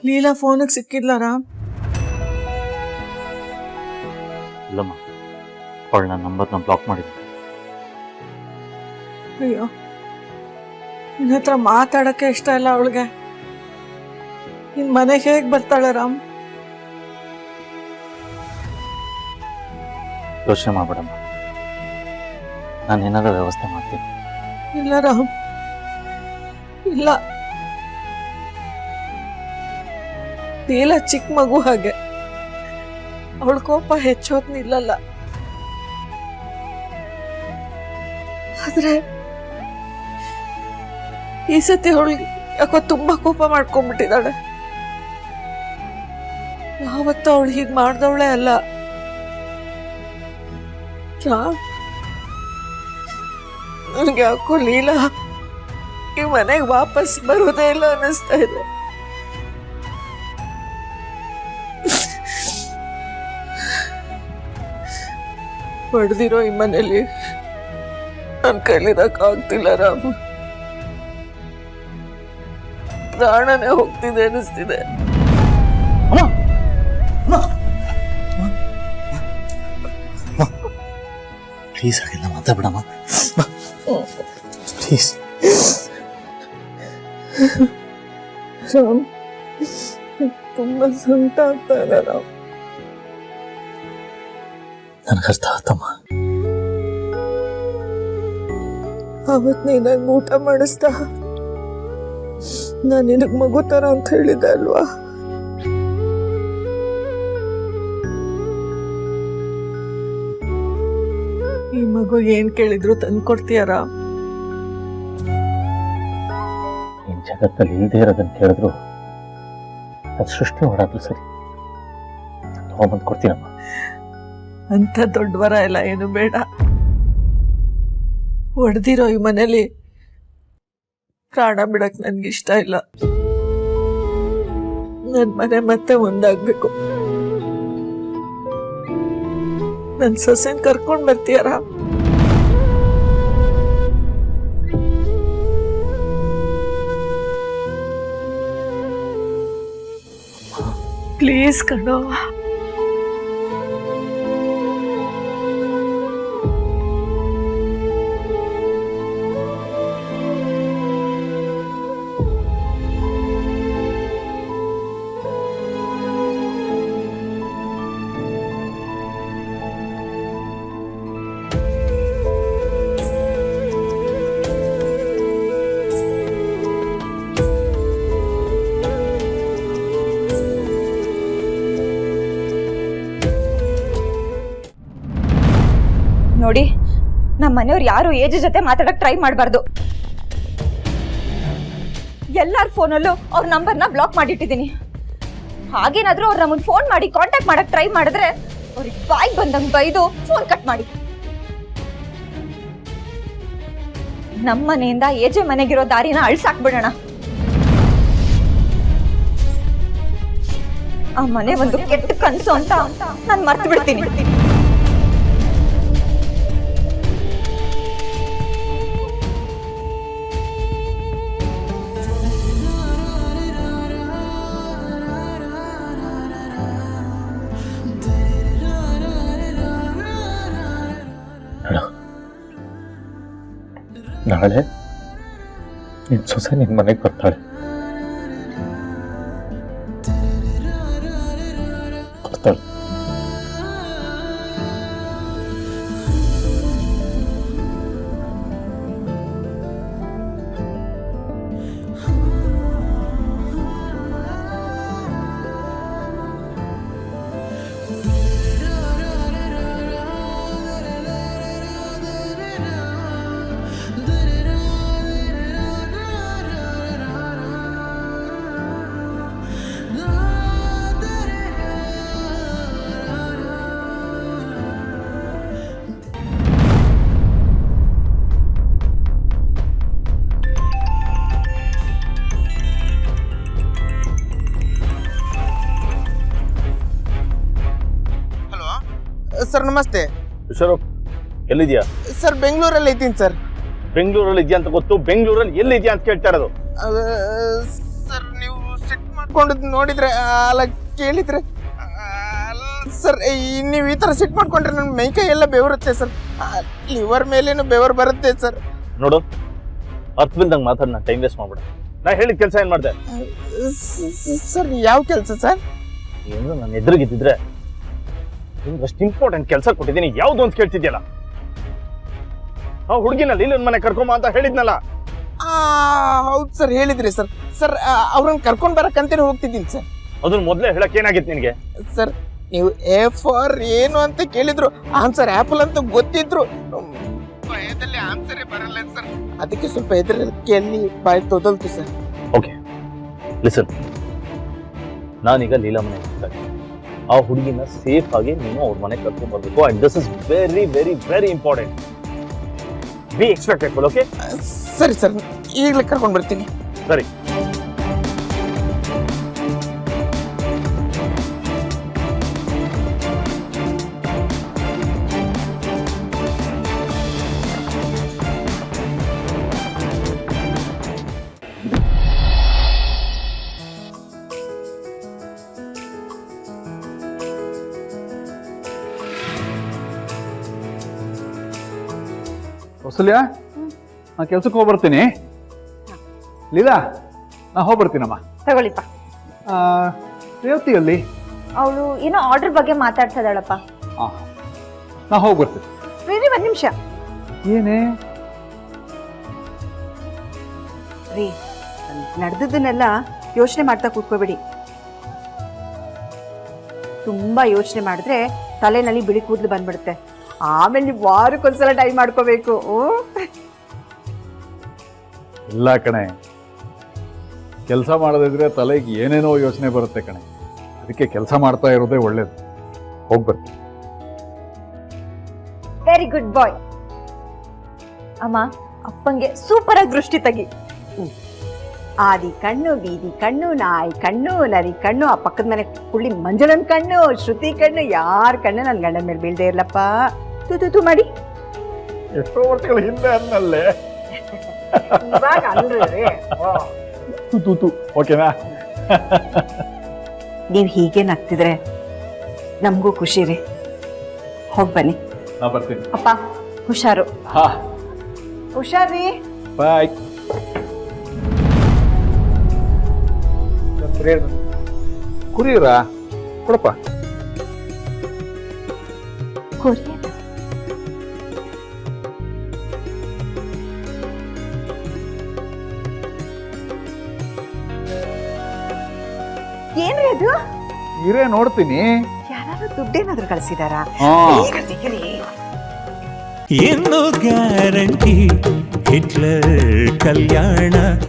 ಲೀಲಾ ಫೋನಿಗೆ ಸಿಕ್ಕಿದ್ಲ ರಾಮ್? ಇಲ್ಲಮ್ಮ, ಅವಳು ನನ್ನ ನಂಬರ್ನ ಬ್ಲಾಕ್ ಮಾಡಿದ್ದೆ. ಅಯ್ಯೋ, ನಿನ್ನ ಹತ್ರ ಮಾತಾಡಕ್ಕೆ ಇಷ್ಟ ಇಲ್ಲ ಅವಳಿಗೆ. ನಿನ್ ಮನೆಗೆ ಹೇಗೆ ಬರ್ತಾಳೆ ರಾಮ್? ಯೋಚನೆ ಮಾಡ್ಬೇಡಮ್ಮ, ನಾನು ಏನಾದರೂ ವ್ಯವಸ್ಥೆ ಮಾಡ್ತೀನಿ. ಇಲ್ಲ ರಾಮ್, ಇಲ್ಲ. ಲೀಲಾ ಚಿಕ್ಕ ಮಗು ಹಾಗೆ, ಅವಳ ಕೋಪ ಹೆಚ್ಚೋದ್ ನಿಲ್ಲಲ್ಲ. ಆದ್ರೆ ಈ ಸತಿ ಅವಳಿಗೆ ಯಾಕೋ ತುಂಬಾ ಕೋಪ ಮಾಡ್ಕೊಂಡ್ಬಿಟ್ಟಿದ್ದಾಳೆ. ಯಾವತ್ತೂ ಅವಳು ಹೀಗೆ ಮಾಡ್ದವಳೆ ಅಲ್ಲ. ನನಗೆ ಯಾಕೋ ಲೀಲಾ ಈ ಮನೆಗೆ ವಾಪಸ್ ಬರೋದೇ ಇಲ್ಲ ಅನ್ನಿಸ್ತಾ ಇದೆ. ಹೊಡೆದಿರೋ ಈ ಮನೇಲಿ ನನ್ನ ಕೈಲಿರಕ್ಕಾಗ್ತಿಲ್ಲ ರಾಮ. ಪ್ರಾಣನೇ ಹೋಗ್ತಿದೆ ಅನ್ನಿಸ್ತಿದೆ. ಪ್ಲೀಸ್ ಹಾಗೆಲ್ಲ ಮಾತಾಡ್ಬಿಡಮ್ಮ, ಪ್ಲೀಸ್. ರಾಮ್, ತುಂಬಾ ಸಂಕಟ ಆಗ್ತಾ ಇದೆ ರಾಮ್. ನನಗೆ ಅರ್ಥ ಆತಮ್ಮ. ಅವತ್ ನೀನಂಗೆ ಊಟ ಮಾಡಿಸ್ತಾ ನಾನು ನಿನಗೆ ಮಗು ತರ ಅಂತ ಹೇಳಿದ್ದೆ ಅಲ್ವಾ? ಈ ಮಗು ಏನ್ ಕೇಳಿದ್ರು ತಂದ್ಕೊಡ್ತೀಯ ರಾಮ್? ಈ ಜಗತ್ತಲ್ಲಿ ಇಲ್ಲದೆ ಇರೋದನ್ನ ಕೇಳಿದ್ರು ಅದು ಸೃಷ್ಟಿ ಹೊಡಾದ್ರು ಸರಿ, ತಗೊಂಬಂದು ಕೊಡ್ತೀನಮ್ಮ. ಅಂತ ದೊಡ್ಡವರ ಎಲ್ಲ ಏನು ಬೇಡ. ಹೊಡೆದಿರೋ ಈ ಮನೇಲಿ ಪ್ರಾಣ ಬಿಡಕ್ ನನ್ಗಿಷ್ಟ ಇಲ್ಲ. ನನ್ ಮನೆ ಮತ್ತೆ ಒಂದಾಗ್ಬೇಕು. ನನ್ ಸೊಸೆನ್ ಕರ್ಕೊಂಡ್ ಬರ್ತೀಯಾರ? ಪ್ಲೀಸ್ ಕಣೋ. ನೋಡಿ, ನಮ್ಮ ಮನೆಯವ್ರು ಯಾರು ಏಜ್ ಜೊತೆ ಮಾತಾಡಕ್ ಟ್ರೈ ಮಾಡಬಾರ್ದು. ಎಲ್ಲಾರ ಫೋನಲ್ಲೂ ಅವ್ರ ನಂಬರ್ನ ಬ್ಲಾಕ್ ಮಾಡಿಟ್ಟಿದ್ದೀನಿ. ಹಾಗೇನಾದ್ರೂ ಅವ್ರು ನಮ್ಮನ್ನು ಫೋನ್ ಮಾಡಿ ಕಾಂಟ್ಯಾಕ್ಟ್ ಮಾಡಕ್ ಟ್ರೈ ಮಾಡಿದ್ರೆ ಅವ್ರಿಗೆ ಬಾಯಿಗೆ ಬಂದಂಗೆ ಬೈದು ಫೋನ್ ಕಟ್ ಮಾಡಿ. ನಮ್ಮ ಮನೆಯಿಂದ ಏಜೆ ಮನೆಗಿರೋ ದಾರಿನ ಅಳ್ಸಾಕ್ಬಿಡೋಣ. ಆ ಮನೆ ಒಂದು ಕೆಟ್ಟ ಕನಸು ಅಂತ ನಾನು ಮರ್ತು ಬಿಡ್ತೀನಿ. ನಾಳೆ ನಿನ್ನ ಸೊಸೆ ನಿನ್ನ ಮನೆಗೆ ಬರ್ತಾಳೆ. ಸರ್ ನಮಸ್ತೆ. ವಿಶ್ವರೂಪ್, ಎಲ್ಲಿದ್ಯಾ? ಸರ್ ಬೆಂಗಳೂರಲ್ಲಿ ಇದ್ದೀನಿ ಸರ್. ಬೆಂಗಳೂರಲ್ಲಿ ಇದೆಯಾ ಅಂತ ಗೊತ್ತು, ಬೆಂಗಳೂರಲ್ಲಿ ಎಲ್ಲಿದ್ಯಾ ಅಂತ ಕೇಳ್ತಾ ಇರೋದು. ಸರ್ ನೀವು ಸಿಟ್ ಮಾಡಿ ಮಾಡ್ಕೊಂಡು ನೋಡಿದ್ರೆ ಅಲ್ಲ ಕೇಳಿದ್ರೆ ಸರ್ ನೀವು ಈ ಥರ ಸಿಟ್ಟು ಮಾಡ್ಕೊಂಡ್ರೆ ನನ್ನ ಮೈಕೈ ಎಲ್ಲ ಬೆವರುತ್ತೆ ಸರ್. ಲಿವರ್ ಮೇಲೇನು ಬೆವರು ಬರುತ್ತೆ ಸರ್. ನೋಡು, ಅರ್ಥ ಬಿಲ್ದಂಗೆ ಮಾತಾಡ್, ನಾನು ಟೈಮ್ ವೇಸ್ಟ್ ಮಾಡ್ಬಿಡ. ನಾ ಹೇಳಿದ ಕೆಲಸ ಏನು ಮಾಡಿದೆ ಸರ್? ಯಾವ ಕೆಲಸ ಸರ್? ಏನು ನನ್ನ ಎದುರಿಗಿದ್ದಿದ್ರೆ ಅಷ್ಟು ಇಂಪಾರ್ಟೆಂಟ್ ಕೆಲಸ ಕೊಟ್ಟಿದ್ದೀನಿ, ಯಾವ್ದು ಅಂತ ಕೇಳ್ತಿದ್ಯಲ್ಲ? ಆ ಹುಡುಗಿನಲ್ಲಿ ಇಲ್ಲೊಂದು ಮನೆ ಕರ್ಕೊಂಬ ಅಂತ ಹೇಳಿದ್ನಲ್ಲ. ಹೌದು ಸರ್, ಹೇಳಿದ್ರಿ ಸರ್. ಸರ್ ಅವ್ರನ್ನ ಕರ್ಕೊಂಡು ಬರಕ್ಕಂತೇನೆ ಹೋಗ್ತಿದ್ದೀನಿ ಸರ್. ಅದನ್ನ ಮೊದಲೇ ಹೇಳಕ್ ಏನಾಗಿತ್ತು ನಿನಗೆ? ಸರ್ ನೀವು ಎ ಫಾರ್ ಏನು ಅಂತ ಕೇಳಿದ್ರು, ಆನ್ಸರ್ ಆಪಲ್ ಅಂತ ಗೊತ್ತಿದ್ರು ಭಯದಲ್ಲಿ ಆನ್ಸರೇ ಬರಲ್ಲ ಸರ್. ಅದಕ್ಕೆ ಸ್ವಲ್ಪ ಹೆದರಿಕೆಯಲ್ಲಿ ಬಾಯಿ ತೊದಲ್ತು ಸರ್. ಓಕೆ ಲಿಸನ್, ನಾನೀಗ ಲೀಲಾ ಮನೆ ಹೋಗ್ತಾರೆ. ಆ ಹುಡುಗಿನ ಸೇಫ್ ಆಗಿ ನೀನು ಅವ್ರ ಮನೆ ಕರ್ಕೊಂಡ್ ಬರ್ಬೇಕು. And this is very very very important. Be expected. Okay ಸರಿ ಸರ್, ಈಗಲೇ ಕರ್ಕೊಂಡು ಬರ್ತೀನಿ. ಸರಿ. ಕೌಸಲ್ಯ, ನಾ ಕೆಲ್ಸಕ್ಕೆ ಹೋಗ್ಬರ್ತೀನಿ. ಲೀಲಾ, ನಾ ಹೋಗ್ಬರ್ತೀನಮ್ಮ. ತಗೊಳ್ಳಿಪ್ಪ. ರೇವತಿಯಲ್ಲಿ ಅವಳು ಏನೋ ಆರ್ಡರ್ ಬಗ್ಗೆ ಮಾತಾಡ್ತಿದ್ದಾಳಪ್ಪ. ಹಾಂ, ನಾ ಹೋಗ್ಬರ್ತೀನಿ. ರೀ ಒಂದ್ ನಿಮಿಷ ಏನೇ ರೀ, ನಡೆದದನ್ನೆಲ್ಲ ಯೋಚನೆ ಮಾಡ್ತಾ ಕೂತ್ಕೋಬೇಡಿ. ತುಂಬಾ ಯೋಚನೆ ಮಾಡಿದ್ರೆ ತಲೆನಲ್ಲಿ ಬಿಳಿ ಕೂದಲು ಬಂದ್ಬಿಡುತ್ತೆ. ಆಮೇಲೆ ನೀವು ವಾರಕ್ಕೊಂದ್ಸಲ ಟೈಮ್ ಮಾಡ್ಕೋಬೇಕು. ಇಲ್ಲ ಕಣೆ, ಕೆಲಸ ಮಾಡದಿದ್ರೆ ತಲೆಗೆ ಏನೇನೋ ಯೋಚನೆ ಬರುತ್ತೆ ಕಣೆ. ಅದಕ್ಕೆ ಕೆಲಸ ಮಾಡ್ತಾ ಇರೋದೇ ಒಳ್ಳೇದು. ಹೋಗ್ಬರ್ತೀನಿ. ವೆರಿ ಗುಡ್ ಬಾಯ್. ಅಮ್ಮ, ಅಪ್ಪಂಗೆ ಸೂಪರ್ ಆಗಿ ದೃಷ್ಟಿ ತೆಗಿ. ಆದಿ ಕಣ್ಣು, ಬೀದಿ ಕಣ್ಣು, ನಾಯಿ ಕಣ್ಣು, ನರಿ ಕಣ್ಣು, ಆ ಪಕ್ಕದ ಮನೆ ಕುಳ್ಳಿ ಮಂಜುಳನ್ ಕಣ್ಣು, ಶ್ರುತಿ ಕಣ್ಣು, ಯಾರ ಕಣ್ಣು ನನ್ನ ಗಂಡನ ಮೇಲೆ ಬೀಳ್ದೇ ಇರ್ಲಪ್ಪ. ತೂ ಮಾಡಿ. ಎಷ್ಟೋ ವರ್ಷಗಳ ಹಿಂದೆ ಅನ್ನಲ್ಲೇ. ಓಕೆನಾ? ನೀವು ಹೀಗೆ ನಗ್ತಿದ್ರೆ ನಮಗೂ ಖುಷಿ ರೀ. ಹೋಗಿ ಬನ್ನಿ. ನಾ ಬರ್ತೀನಿ. ಅಪ್ಪ ಹುಷಾರು. ಹಾ, ಹುಷಾರ್ರಿ. ಬಾಯ್. ಕುರಿಯರ ಕೊಡಪ್ಪ. ಏನ್ರಿ ಅದು? ಇರೇ ನೋಡ್ತೀನಿ. ಯಾರು ದುಡ್ಡೇನಾದ್ರೂ ಕಳ್ಸಿದಾರಾ? ಈಗ ತೆಗಿರಿ. ಏನು ಗ್ಯಾರಂಟಿ ಹಿಟ್ಲರ್ ಕಲ್ಯಾಣ